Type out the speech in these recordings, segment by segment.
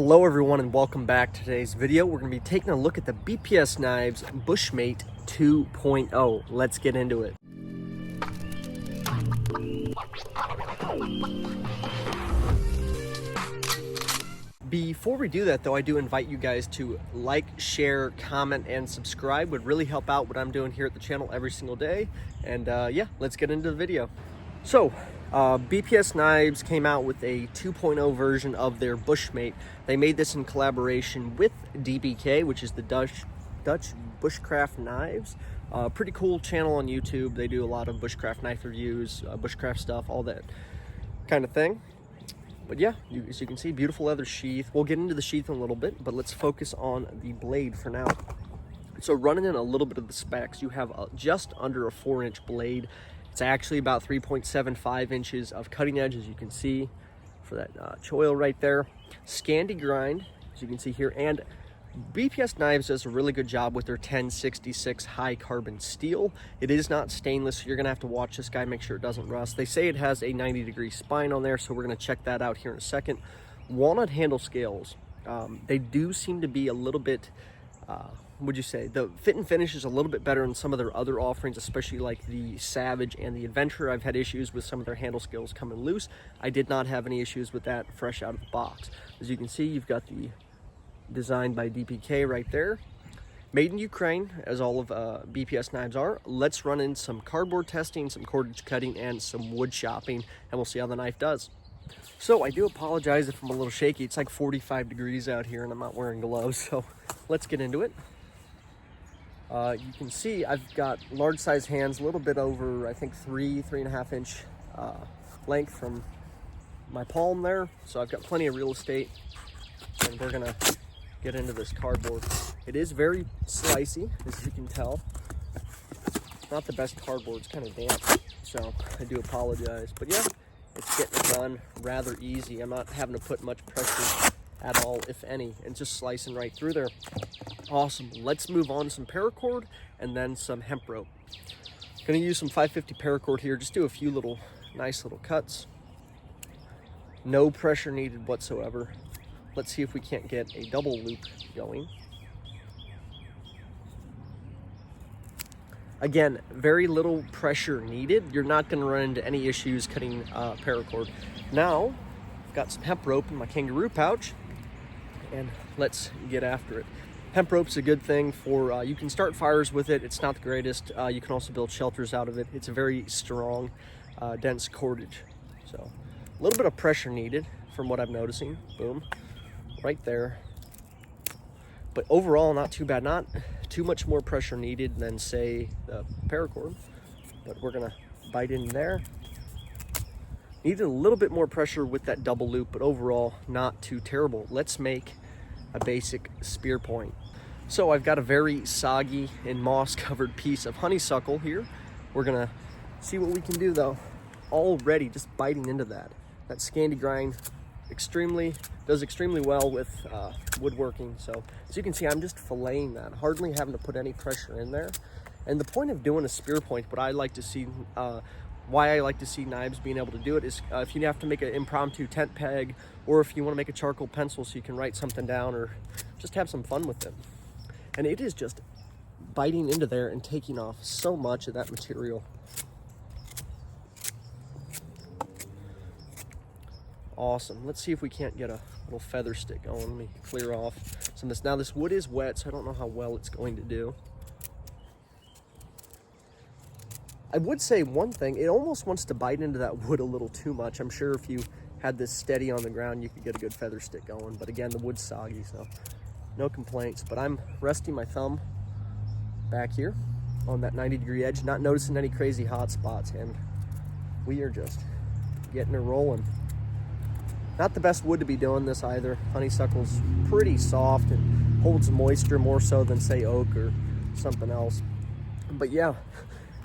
Hello everyone and welcome back to today's video. We're going to be taking a look at the BPS Knives Bushmate 2.0. Let's get into it. Before we do that though, I do invite you guys to like, share, comment, and subscribe. Would really help out what I'm doing here at the channel every single day. And yeah, let's get into the video. So, BPS Knives came out with a 2.0 version of their Bushmate. They made this in collaboration with DBK, which is the Dutch Bushcraft Knives. Pretty cool channel on YouTube. They do a lot of bushcraft knife reviews, bushcraft stuff, all that kind of thing. But yeah, as you can see, beautiful leather sheath. We'll get into the sheath in a little bit, but let's focus on the blade for now. So running in a little bit of the specs, you have just under a 4-inch blade. It's actually about 3.75 inches of cutting edge, as you can see, for that choil right there. Scandi grind, as you can see here, and BPS Knives does a really good job with their 1066 high carbon steel. It is not stainless, so you're gonna have to watch this guy, make sure it doesn't rust. They say it has a 90-degree spine on there, so we're gonna check that out here in a second. Walnut handle scales, they do seem to be a little bit, would you say, the fit and finish is a little bit better in some of their other offerings, especially like the Savage and the Adventurer. I've had issues with some of their handle scales coming loose. I did not have any issues with that fresh out of the box. As you can see, you've got the designed by DPK right there. Made in Ukraine, as all of BPS Knives are. Let's run in some cardboard testing, some cordage cutting, and some wood shopping, and we'll see how the knife does. So I do apologize if I'm a little shaky. It's like 45 degrees out here and I'm not wearing gloves, so let's get into it. You can see I've got large size hands, a little bit over, I think 3.5 inch length from my palm there. So I've got plenty of real estate, and we're gonna get into this cardboard. It is very slicey, as you can tell. Not the best cardboard, it's kind of damp, so I do apologize. But yeah, it's getting it done rather easy. I'm not having to put much pressure at all, if any, and just slicing right through there. Awesome. Let's move on to some paracord and then some hemp rope. Gonna use some 550 paracord here, just do a few little nice little cuts. No pressure needed whatsoever. Let's see if we can't get a double loop going. Again, very little pressure needed. You're not gonna run into any issues cutting paracord. Now, I've got some hemp rope in my kangaroo pouch, and let's get after it. Hemp rope's a good thing for, you can start fires with it. It's not the greatest. You can also build shelters out of it. It's a very strong, dense cordage. So a little bit of pressure needed from what I'm noticing. Boom, right there. But overall, not too bad. Not too much more pressure needed than, say, the paracord. But we're gonna bite in there. Needed a little bit more pressure with that double loop, but overall, not too terrible. Let's make a basic spear point. So I've got a very soggy and moss covered piece of honeysuckle here. We're gonna see what we can do though. Already just biting into that. That Scandi grind does extremely well with woodworking. So as you can see, I'm just filleting that, hardly having to put any pressure in there. And the point of doing a spear point, what I like to see, why I like to see knives being able to do it is if you have to make an impromptu tent peg, or if you want to make a charcoal pencil so you can write something down or just have some fun with it. And it is just biting into there and taking off so much of that material. Awesome. Let's see if we can't get a little feather stick going. Let me clear off some of this. Now this wood is wet, so I don't know how well it's going to do. I would say one thing, it almost wants to bite into that wood a little too much. I'm sure if you had this steady on the ground, you could get a good feather stick going. But again, the wood's soggy, so no complaints. But I'm resting my thumb back here on that 90-degree edge, not noticing any crazy hot spots, and we are just getting it rolling. Not the best wood to be doing this either. Honeysuckle's pretty soft and holds moisture more so than, say, oak or something else. But yeah,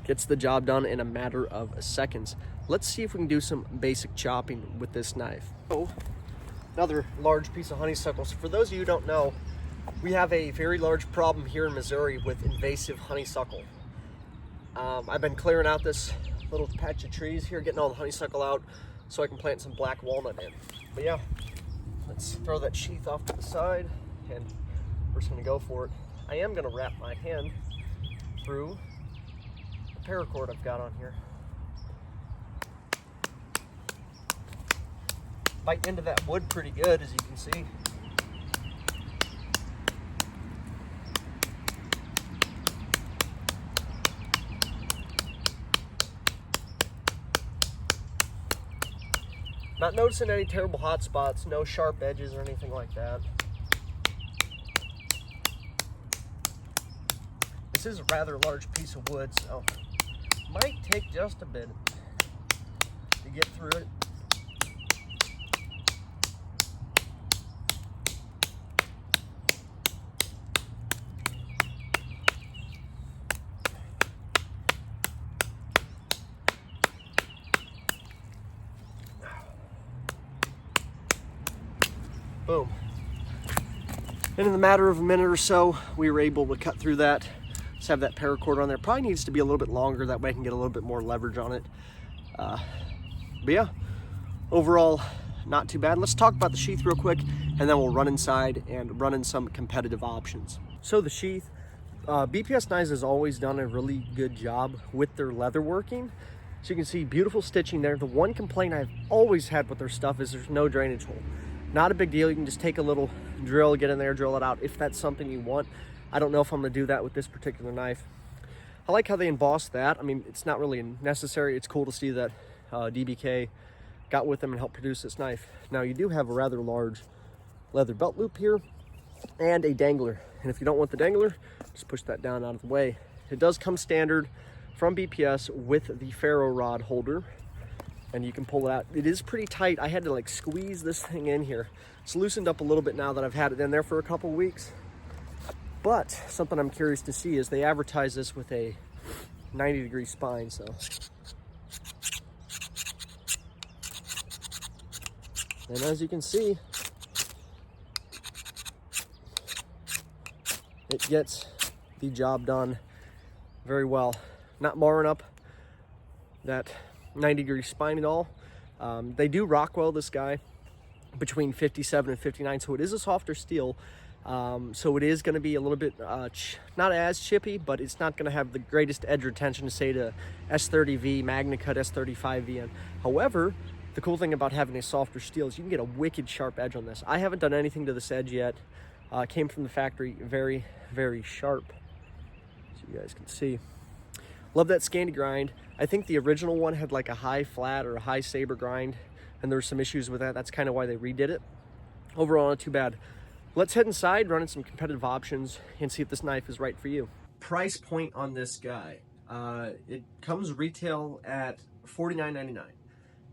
gets the job done in a matter of seconds. Let's see if we can do some basic chopping with this knife. Oh, another large piece of honeysuckle. So for those of you who don't know, we have a very large problem here in Missouri with invasive honeysuckle. I've been clearing out this little patch of trees here, getting all the honeysuckle out so I can plant some black walnut in. But yeah, Let's throw that sheath off to the side, and we're just gonna go for it. I am gonna wrap my hand through the paracord I've got on here. Bite into that wood pretty good, as you can see. Not noticing any terrible hot spots, no sharp edges or anything like that. This is a rather large piece of wood, so might take just a bit to get through it. Boom. And in the matter of a minute or so, we were able to cut through that. Just have that paracord on there. Probably needs to be a little bit longer, that way I can get a little bit more leverage on it. But yeah, overall, not too bad. Let's talk about the sheath real quick, and then we'll run inside and run in some competitive options. So the sheath, BPS Knives has always done a really good job with their leather working. So you can see beautiful stitching there. The one complaint I've always had with their stuff is there's no drainage hole. Not a big deal. You can just take a little drill, get in there, drill it out if that's something you want. I don't know if I'm gonna do that with this particular knife. I like how they embossed that. I mean, it's not really necessary. It's cool to see that DBK got with them and helped produce this knife. Now you do have a rather large leather belt loop here and a dangler. And if you don't want the dangler, just push that down out of the way. It does come standard from BPS with the ferro rod holder, and you can pull it out. It is pretty tight. I had to like squeeze this thing in here. It's loosened up a little bit now that I've had it in there for a couple weeks. But something I'm curious to see is they advertise this with a 90-degree spine, so. And as you can see, it gets the job done very well. Not marring up that 90-degree spine at all. They do Rockwell this guy between 57 and 59, so it is a softer steel. So it is going to be a little bit not as chippy, but it's not going to have the greatest edge retention, say, to S30V, Magna Cut S35V. And however, the cool thing about having a softer steel is you can get a wicked sharp edge on this. I haven't done anything to this edge yet. It came from the factory, very, very sharp, as you guys can see. Love that Scandi grind. I think the original one had like a high flat or a high saber grind, and there were some issues with that. That's kind of why they redid it. Overall, not too bad. Let's head inside, run in some competitive options, and see if this knife is right for you. Price point on this guy. It comes retail at $49.99.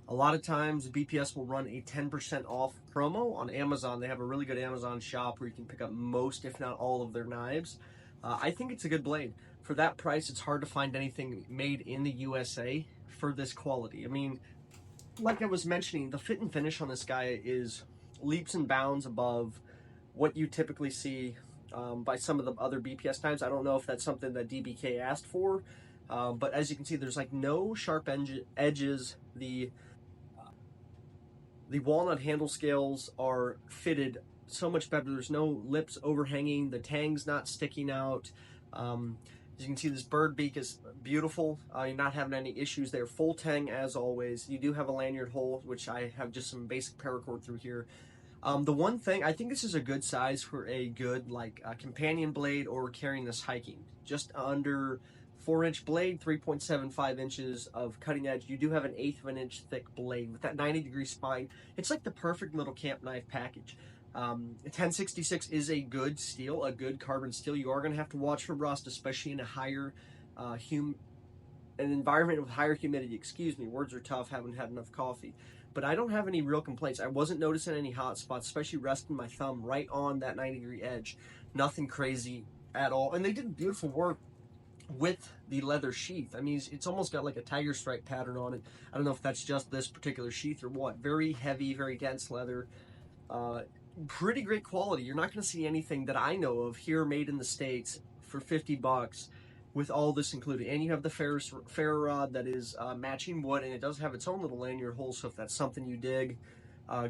A lot of times BPS will run a 10% off promo on Amazon. They have a really good Amazon shop where you can pick up most, if not all, of their knives. I think it's a good blade. For that price, it's hard to find anything made in the USA for this quality. I mean, like I was mentioning, the fit and finish on this guy is leaps and bounds above what you typically see by some of the other BPS knives. I don't know if that's something that DBK asked for, but as you can see, there's like no sharp edges. The walnut handle scales are fitted so much better. There's no lips overhanging. The tang's not sticking out. As you can see, this bird beak is beautiful. You're not having any issues there. Full tang as always. You do have a lanyard hole, which I have just some basic paracord through here. The one thing, I think this is a good size for a good like companion blade or carrying this hiking. Just under 4-inch blade, 3.75 inches of cutting edge. You do have an 1/8 of an inch thick blade with that 90-degree spine. It's like the perfect little camp knife package. 1066 is a good steel, a good carbon steel. You are going to have to watch for rust, especially in a higher an environment with higher humidity. Excuse me, words are tough, haven't had enough coffee. But I don't have any real complaints. I wasn't noticing any hot spots, especially resting my thumb right on that 90-degree edge. Nothing crazy at all. And they did beautiful work with the leather sheath. I mean, it's almost got like a tiger stripe pattern on it. I don't know if that's just this particular sheath or what. Very heavy, very dense leather. Pretty great quality. You're not going to see anything that I know of here made in the States for 50 bucks with all this included. And you have the ferro rod that is matching wood, and it does have its own little lanyard hole, so if that's something you dig,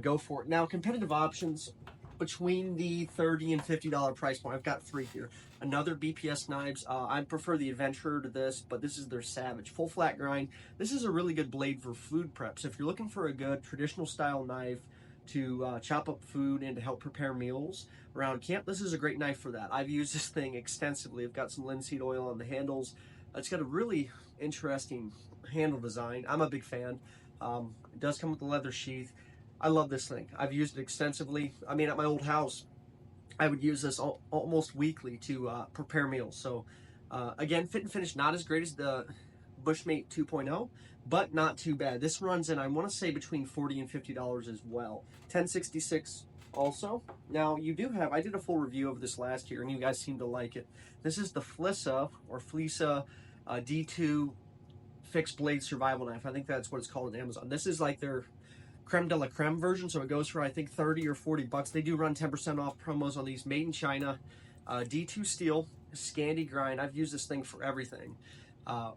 go for it. Now, competitive options between the $30 and $50 price point. I've got three here. Another BPS Knives. I prefer the Adventurer to this, but this is their Savage. Full flat grind. This is a really good blade for food prep. So if you're looking for a good traditional style knife to chop up food and to help prepare meals around camp, this is a great knife for that. I've used this thing extensively. I've got some linseed oil on the handles. It's got a really interesting handle design. I'm a big fan. It does come with a leather sheath. I love this thing. I've used it extensively. I mean, at my old house, I would use this almost weekly to prepare meals. So again, fit and finish, not as great as the Bushmate 2.0, but not too bad. This runs in, I want to say, between $40 and $50 as well. 1066 also. Now, you do have, I did a full review of this last year, and you guys seem to like it. This is the Flisa D2 fixed blade survival knife. I think that's what it's called on Amazon. This is like their creme de la creme version, so it goes for I think 30 or 40 bucks. They do run 10% off promos on these. Made in China, D2 steel, Scandi grind. I've used this thing for everything,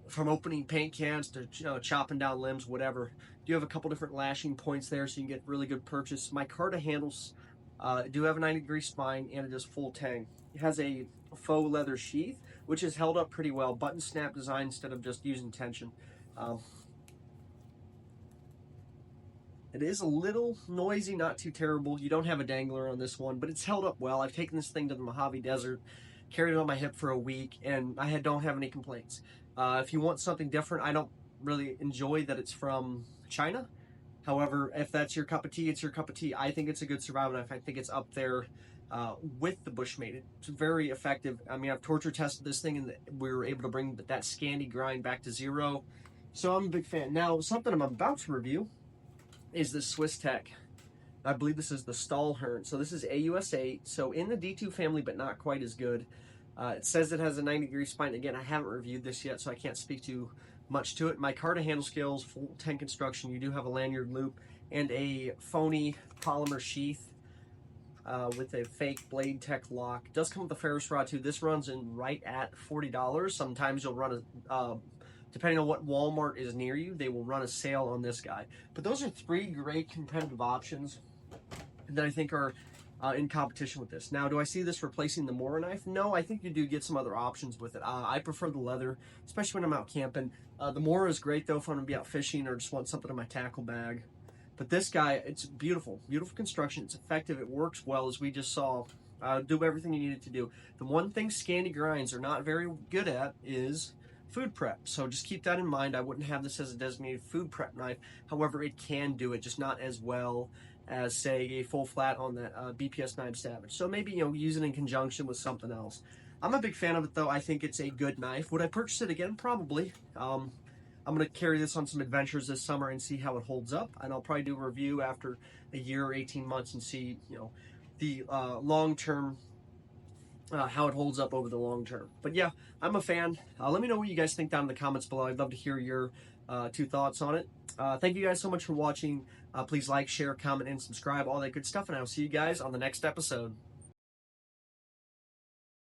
from opening paint cans to chopping down limbs, whatever. Do have a couple different lashing points there, so you can get really good purchase. My Micarta handles do have a 90-degree spine, and it is full tang. It has a faux leather sheath, which is held up pretty well. Button snap design instead of just using tension. It is a little noisy, not too terrible. You don't have a dangler on this one, but it's held up well. I've taken this thing to the Mojave Desert, carried it on my hip for a week, and I don't have any complaints. If you want something different, I don't really enjoy that it's from China. However, if that's your cup of tea, it's your cup of tea. I think it's a good survival knife. I think it's up there with the Bushmate. It's very effective. I mean, I've torture tested this thing, and we were able to bring that Scandi grind back to 0. So I'm a big fan. Now, something I'm about to review is this Swiss Tech. I believe this is the Stahlhorn. So this is AUS8. So in the D2 family, but not quite as good. It says it has a 90-degree spine. Again, I haven't reviewed this yet, so I can't speak too much to it. My Micarta handle scales, full 10 construction. You do have a lanyard loop and a phony polymer sheath with a fake blade tech lock. It does come with a ferrous rod too. This runs in right at $40. Sometimes you'll run a depending on what Walmart is near you, they will run a sale on this guy. But those are three great competitive options that I think are in competition with this. Now, do I see this replacing the Mora knife? No, I think you do get some other options with it. I prefer the leather, especially when I'm out camping. The Mora is great, though, if I'm going to be out fishing or just want something in my tackle bag. But this guy, it's beautiful. Beautiful construction. It's effective. It works well, as we just saw. Do everything you need it to do. The one thing Scandi grinds are not very good at is food prep. So just keep that in mind. I wouldn't have this as a designated food prep knife. However, it can do it, just not as well as, say, a full flat on that BPS Knives Savage. So maybe, use it in conjunction with something else. I'm a big fan of it, though. I think it's a good knife. Would I purchase it again? Probably. I'm going to carry this on some adventures this summer and see how it holds up. And I'll probably do a review after a year or 18 months and see, the long-term how it holds up over the long term. But yeah, I'm a fan. Let me know what you guys think down in the comments below. I'd love to hear your 2 thoughts on it. Thank you guys so much for watching. Please like, share, comment, and subscribe, all that good stuff. And I'll see you guys on the next episode.